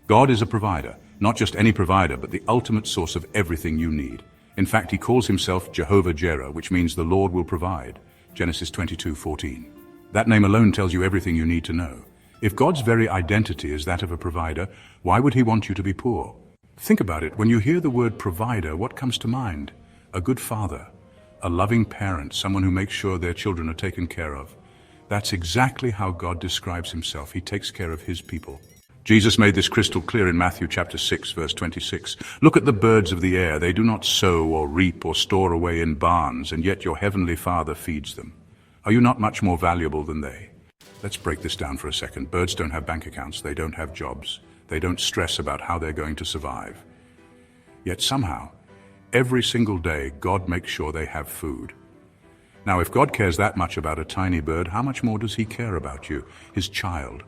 God is a provider, not just any provider, but the ultimate source of everything you need. In fact, he calls himself Jehovah Jireh, which means the Lord will provide. Genesis 22:14. That name alone tells you everything you need to know. If God's very identity is that of a provider, why would he want you to be poor? Think about it. When you hear the word provider, what comes to mind? A good father, a loving parent, someone who makes sure their children are taken care of. That's exactly how God describes himself. He takes care of his people. Jesus made this crystal clear in Matthew chapter 6, verse 26. Look at the birds of the air. They do not sow or reap or store away in barns, and yet your heavenly Father feeds them. Are you not much more valuable than they? Let's break this down for a second. Birds don't have bank accounts. They don't have jobs. They don't stress about how they're going to survive. Yet somehow, every single day, God makes sure they have food. Now, if God cares that much about a tiny bird, how much more does he care about you, his child?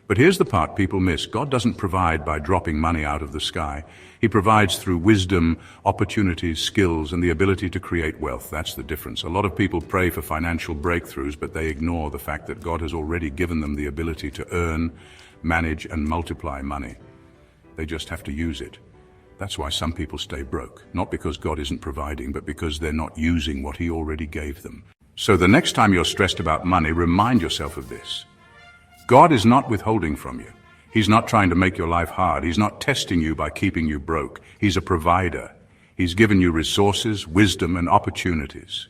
But here's the part people miss. God doesn't provide by dropping money out of the sky. He provides through wisdom, opportunities, skills, and the ability to create wealth. That's the difference. A lot of people pray for financial breakthroughs, but they ignore the fact that God has already given them the ability to earn, manage, and multiply money. They just have to use it. That's why some people stay broke. Not because God isn't providing, but because they're not using what he already gave them. So the next time you're stressed about money, remind yourself of this. God is not withholding from you. He's not trying to make your life hard. He's not testing you by keeping you broke. He's a provider. He's given you resources, wisdom, and opportunities.